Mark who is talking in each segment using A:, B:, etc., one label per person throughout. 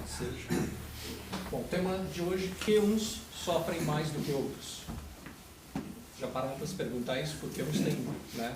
A: Seja. Bom, tema de hoje, que uns sofrem mais do que outros. Já pararam para se perguntar isso? Porque uns têm, né,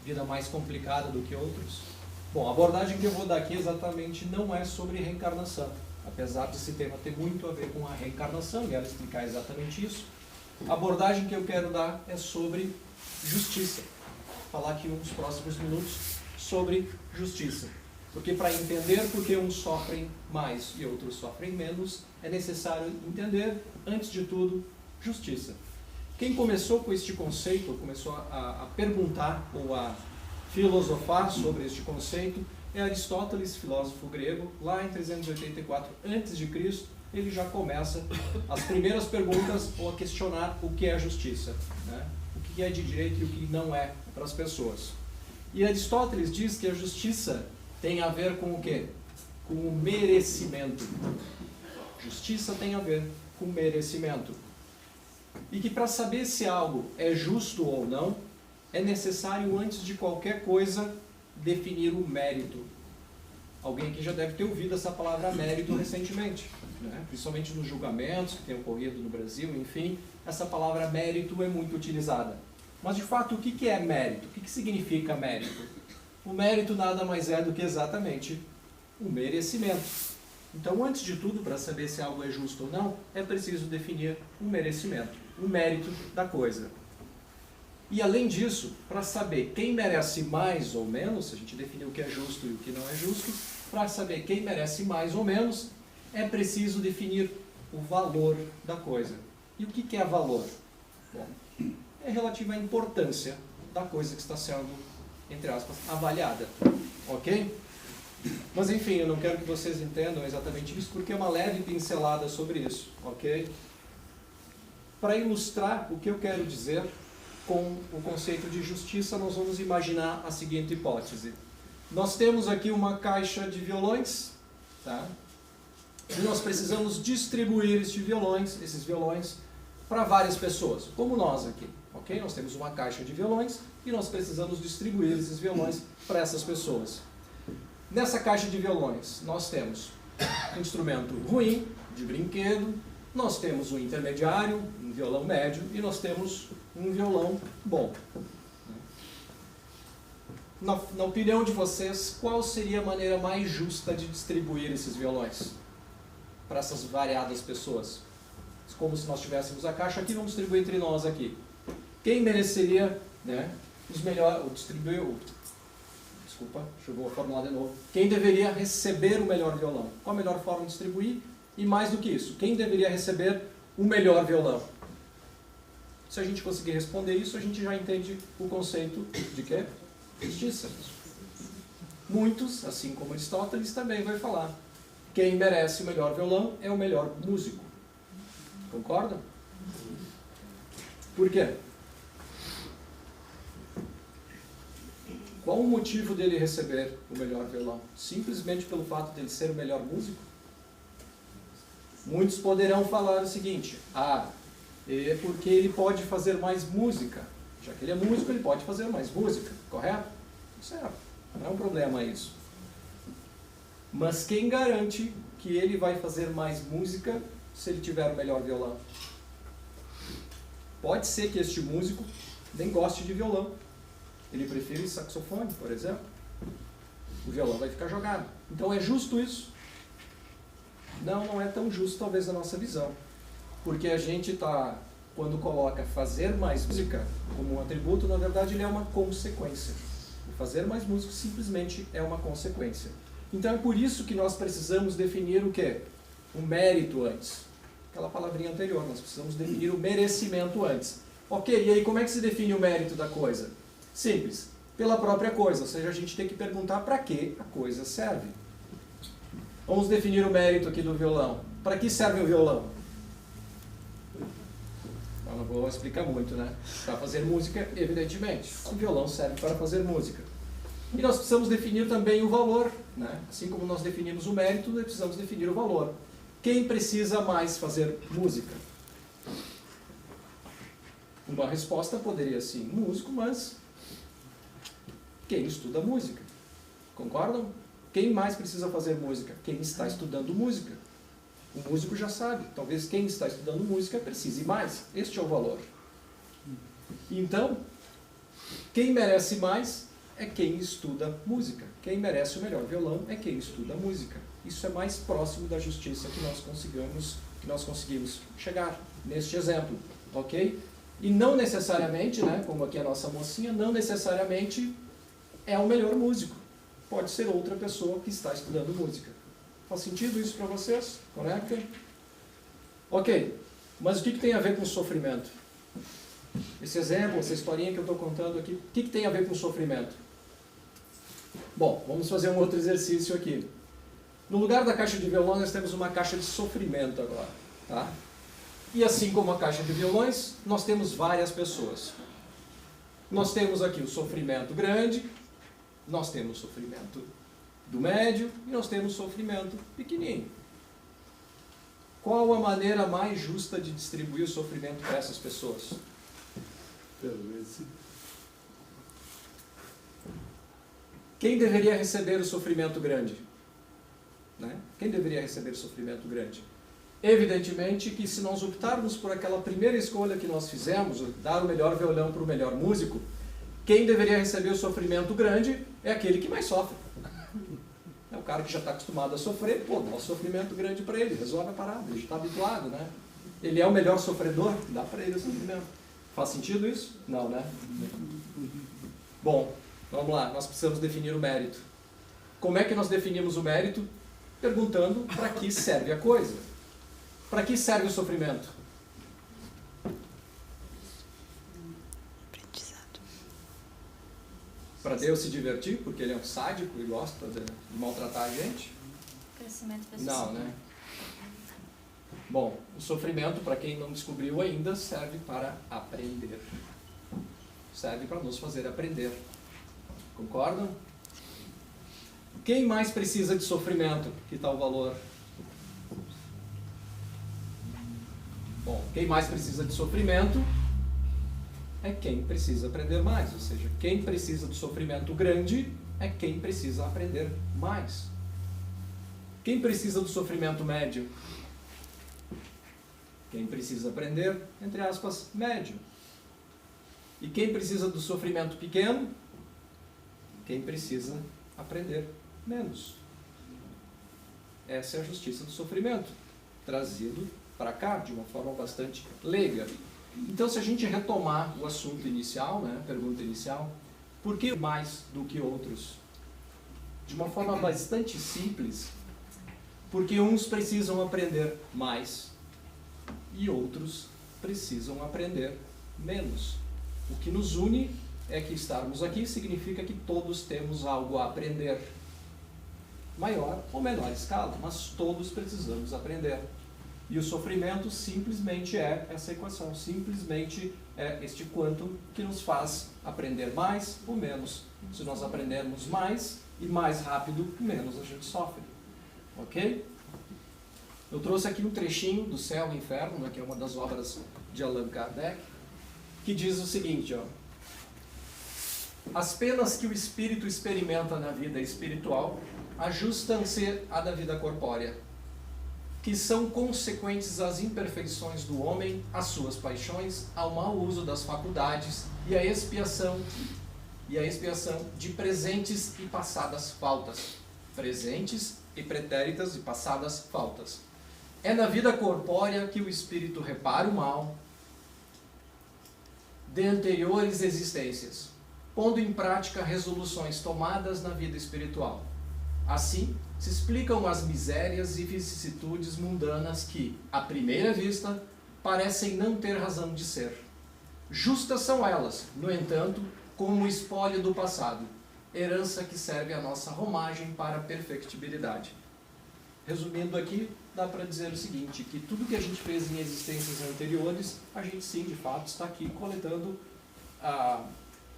A: vida mais complicada do que outros? Bom, a abordagem que eu vou dar aqui exatamente não é sobre reencarnação, apesar desse tema ter muito a ver com a reencarnação e ela explicar exatamente isso. A abordagem que eu quero dar é sobre justiça. Falar aqui nos próximos minutos sobre justiça. Porque para entender por que uns sofrem mais e outros sofrem menos, é necessário entender, antes de tudo, justiça. Quem começou com este conceito, começou a perguntar ou a filosofar sobre este conceito, é Aristóteles, filósofo grego, lá em 384 a.C., ele já começa as primeiras perguntas ou a questionar o que é justiça, né? O que é de direito e o que não é para as pessoas. E Aristóteles diz que a justiça tem a ver com o quê? Com o merecimento. Justiça tem a ver com merecimento. E que para saber se algo é justo ou não, é necessário, antes de qualquer coisa, definir o mérito. Alguém aqui já deve ter ouvido essa palavra mérito recentemente, né? Principalmente nos julgamentos que têm ocorrido no Brasil, enfim, essa palavra mérito é muito utilizada. Mas, de fato, o que é mérito? O que significa mérito? O mérito nada mais é do que exatamente o merecimento. Então, antes de tudo, para saber se algo é justo ou não, é preciso definir o merecimento, o mérito da coisa. E, além disso, para saber quem merece mais ou menos, se a gente definir o que é justo e o que não é justo, para saber quem merece mais ou menos, é preciso definir o valor da coisa. E o que é valor? Bom, é relativo à importância da coisa que está sendo, entre aspas, avaliada. Ok? Mas, enfim, eu não quero que vocês entendam exatamente isso, porque é uma leve pincelada sobre isso. Ok? Para ilustrar o que eu quero dizer com o conceito de justiça, nós vamos imaginar a seguinte hipótese. Nós temos aqui uma caixa de violões, tá? E nós precisamos distribuir esses violões para várias pessoas, como nós aqui. Ok? Nós temos uma caixa de violões e nós precisamos distribuir esses violões para essas pessoas. Nessa caixa de violões, nós temos um instrumento ruim, de brinquedo, nós temos um intermediário, um violão médio, e nós temos um violão bom. Na opinião de vocês, qual seria a maneira mais justa de distribuir esses violões para essas variadas pessoas? Como se nós tivéssemos a caixa aqui, vamos distribuir entre nós aqui. Quem mereceria, né, os melhores, desculpa, deixa eu formular de novo. Quem deveria receber o melhor violão? Qual a melhor forma de distribuir? E mais do que isso, quem deveria receber o melhor violão? Se a gente conseguir responder isso, a gente já entende o conceito de quê? Justiça. Muitos, assim como Aristóteles, também vai falar. Quem merece o melhor violão é o melhor músico. Concordam? Por quê? Qual o motivo dele receber o melhor violão? Simplesmente pelo fato dele ser o melhor músico? Muitos poderão falar o seguinte: é porque ele pode fazer mais música. Já que ele é músico, ele pode fazer mais música, correto? Certo, não é um problema isso. Mas quem garante que ele vai fazer mais música se ele tiver o melhor violão? Pode ser que este músico nem goste de violão. Ele prefere saxofone, por exemplo. O violão vai ficar jogado. Então é justo isso? Não, não é tão justo talvez na nossa visão. Porque a gente está, quando coloca fazer mais música como um atributo, na verdade ele é uma consequência. O fazer mais música simplesmente é uma consequência. Então é por isso que nós precisamos definir o quê? O mérito antes. Aquela palavrinha anterior, nós precisamos definir o merecimento antes. Ok, e aí como é que se define o mérito da coisa? Simples, pela própria coisa, ou seja, a gente tem que perguntar para que a coisa serve. Vamos definir o mérito aqui do violão. Para que serve o violão? Eu não vou explicar muito, né? Para fazer música, evidentemente. O violão serve para fazer música. E nós precisamos definir também o valor, né? Assim como nós definimos o mérito, nós precisamos definir o valor. Quem precisa mais fazer música? Uma resposta poderia ser músico, mas quem estuda música. Concordam? Quem mais precisa fazer música? Quem está estudando música. O músico já sabe. Talvez quem está estudando música precise mais. Este é o valor. Então, quem merece mais é quem estuda música. Quem merece o melhor violão é quem estuda música. Isso é mais próximo da justiça que nós conseguimos chegar neste exemplo, ok? E não necessariamente, né, como aqui a nossa mocinha, não necessariamente é o melhor músico. Pode ser outra pessoa que está estudando música. Faz sentido isso para vocês? Conecta? Ok, mas o que tem a ver com sofrimento? Esse exemplo, essa historinha que eu estou contando aqui, o que tem a ver com sofrimento? Bom, vamos fazer um outro exercício aqui. No lugar da caixa de violão, nós temos uma caixa de sofrimento agora. Tá? E assim como a caixa de violões, nós temos várias pessoas. Nós temos aqui o sofrimento grande, nós temos o sofrimento do médio e nós temos o sofrimento pequenininho. Qual a maneira mais justa de distribuir o sofrimento para essas pessoas? Quem deveria receber o sofrimento grande? Né? Quem deveria receber o sofrimento grande? Evidentemente que se nós optarmos por aquela primeira escolha que nós fizemos, dar o melhor violão para o melhor músico, quem deveria receber o sofrimento grande é aquele que mais sofre. É o cara que já está acostumado a sofrer, pô, dá um sofrimento grande para ele, resolve a parada, ele já está habituado, né? Ele é o melhor sofredor, dá para ele o sofrimento. Faz sentido isso? Não, né? Bom, vamos lá, nós precisamos definir o mérito. Como é que nós definimos o mérito? Perguntando para que serve a coisa. Para que serve o sofrimento?
B: Aprendizado.
A: Para Deus se divertir, porque ele é um sádico e gosta de maltratar a gente?
B: Crescimento pessoal.
A: Não, né? Bom, o sofrimento, para quem não descobriu ainda, serve para aprender. Serve para nos fazer aprender. Concordam? Quem mais precisa de sofrimento? Que tal o valor? Bom, quem mais precisa de sofrimento é quem precisa aprender mais. Ou seja, quem precisa de sofrimento grande é quem precisa aprender mais. Quem precisa do sofrimento médio? Quem precisa aprender, entre aspas, médio. E quem precisa do sofrimento pequeno? Quem precisa aprender menos. Essa é a justiça do sofrimento, trazido para cá de uma forma bastante leiga. Então, se a gente retomar o assunto inicial, né, a pergunta inicial, por que mais do que outros? De uma forma bastante simples, porque uns precisam aprender mais e outros precisam aprender menos. O que nos une é que estarmos aqui significa que todos temos algo a aprender. Maior ou menor escala, mas todos precisamos aprender. E o sofrimento simplesmente é essa equação, simplesmente é este quanto que nos faz aprender mais ou menos. Se nós aprendermos mais e mais rápido, menos a gente sofre. Ok? Eu trouxe aqui um trechinho do Céu e Inferno, né, que é uma das obras de Allan Kardec, que diz o seguinte, ó: as penas que o espírito experimenta na vida espiritual ajustam-se à da vida corpórea, que são consequentes às imperfeições do homem, às suas paixões, ao mau uso das faculdades e à expiação de presentes e passadas faltas. Presentes e pretéritas e passadas faltas. É na vida corpórea que o espírito repara o mal de anteriores existências, pondo em prática resoluções tomadas na vida espiritual. Assim, se explicam as misérias e vicissitudes mundanas que, à primeira vista, parecem não ter razão de ser. Justas são elas, no entanto, como espólio do passado, herança que serve à nossa romagem para a perfectibilidade. Resumindo aqui, dá para dizer o seguinte, que tudo que a gente fez em existências anteriores, a gente sim, de fato, está aqui coletando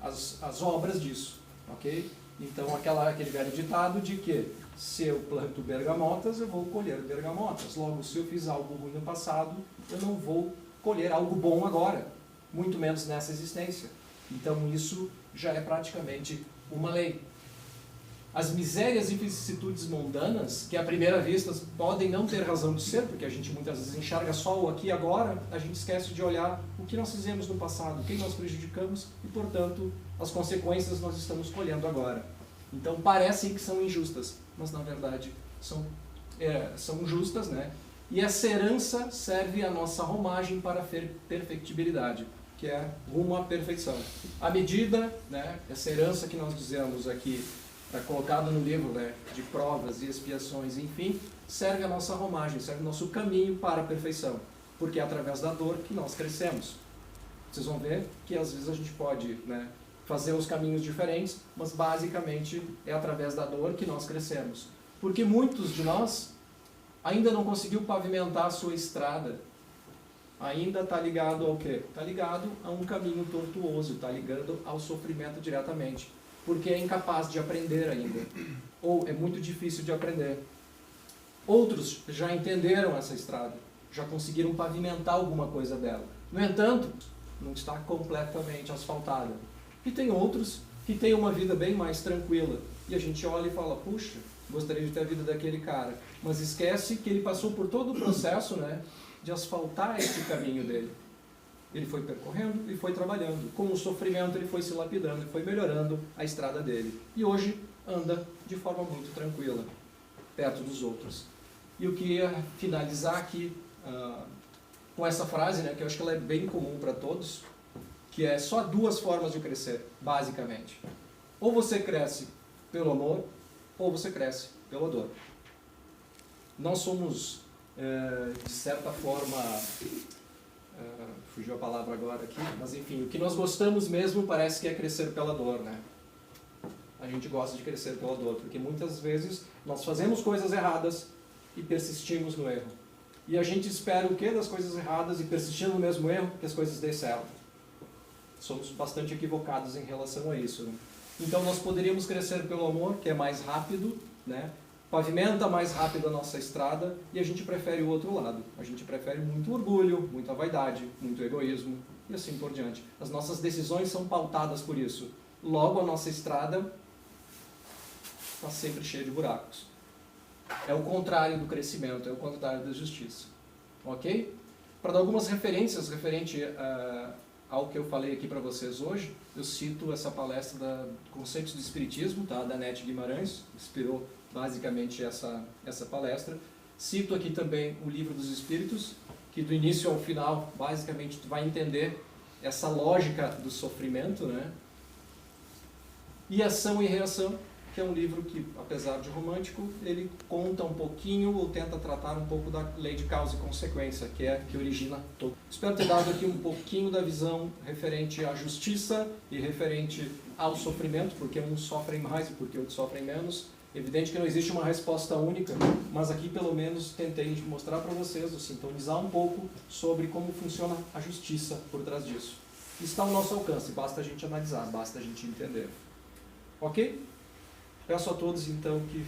A: as obras disso, ok? Então, aquele velho ditado de que se eu planto bergamotas, eu vou colher bergamotas. Logo, se eu fiz algo ruim no passado, eu não vou colher algo bom agora, muito menos nessa existência. Então, isso já é praticamente uma lei. as misérias e vicissitudes mundanas, que à primeira vista podem não ter razão de ser, porque a gente muitas vezes enxerga só o aqui e agora, a gente esquece de olhar o que nós fizemos no passado, quem nós prejudicamos e, portanto, as consequências nós estamos colhendo agora. Então parecem que são injustas, mas na verdade são justas, né? E essa herança serve à nossa romagem para a perfectibilidade, que é rumo à perfeição. À medida, né, essa herança que nós dizemos aqui, está colocada no livro, né, de provas e expiações, enfim, serve a nossa romagem, serve o nosso caminho para a perfeição, porque é através da dor que nós crescemos. Vocês vão ver que às vezes a gente pode, né, fazer uns caminhos diferentes, mas basicamente é através da dor que nós crescemos. Porque muitos de nós ainda não conseguiu pavimentar a sua estrada, ainda está ligado ao quê? Está ligado a um caminho tortuoso, está ligado ao sofrimento diretamente. Porque é incapaz de aprender ainda, ou é muito difícil de aprender. Outros já entenderam essa estrada, já conseguiram pavimentar alguma coisa dela. No entanto, não está completamente asfaltada. E tem outros que têm uma vida bem mais tranquila. E a gente olha e fala, puxa, gostaria de ter a vida daquele cara. Mas esquece que ele passou por todo o processo, né, de asfaltar esse caminho dele. Ele foi percorrendo e foi trabalhando. Com o sofrimento ele foi se lapidando e foi melhorando a estrada dele. E hoje anda de forma muito tranquila, perto dos outros. E eu queria finalizar aqui com essa frase, né, que eu acho que ela é bem comum para todos, que é só duas formas de crescer, basicamente. Ou você cresce pelo amor, ou você cresce pela dor. Nós somos, de certa forma... fugiu a palavra agora aqui, mas enfim, o que nós gostamos mesmo parece que é crescer pela dor, né? A gente gosta de crescer pela dor, porque muitas vezes nós fazemos coisas erradas e persistimos no erro. E a gente espera o quê das coisas erradas e persistindo no mesmo erro, que as coisas dêem certo. Somos bastante equivocados em relação a isso, né? Então nós poderíamos crescer pelo amor, que é mais rápido, né? Pavimenta mais rápido a nossa estrada, e a gente prefere o outro lado. A gente prefere muito orgulho, muita vaidade, muito egoísmo e assim por diante. As nossas decisões são pautadas por isso. Logo, a nossa estrada está sempre cheia de buracos. É o contrário do crescimento, é o contrário da justiça. Ok? Para dar algumas referências referente ao que eu falei aqui para vocês hoje, eu cito essa palestra da Conceitos do Espiritismo, tá? Da Nete Guimarães, inspirou basicamente essa palestra. Cito aqui também o Livro dos Espíritos, que do início ao final, basicamente, tu vai entender essa lógica do sofrimento, né? E Ação e Reação, que é um livro que, apesar de romântico, ele conta um pouquinho, ou tenta tratar um pouco da lei de causa e consequência, que é que origina todo. Espero ter dado aqui um pouquinho da visão referente à justiça e referente ao sofrimento, porque uns sofrem mais e porque outros sofrem menos. Evidente que não existe uma resposta única, mas aqui pelo menos tentei mostrar para vocês, sintonizar um pouco sobre como funciona a justiça por trás disso. Está ao nosso alcance, basta a gente analisar, basta a gente entender. Ok? Peço a todos então que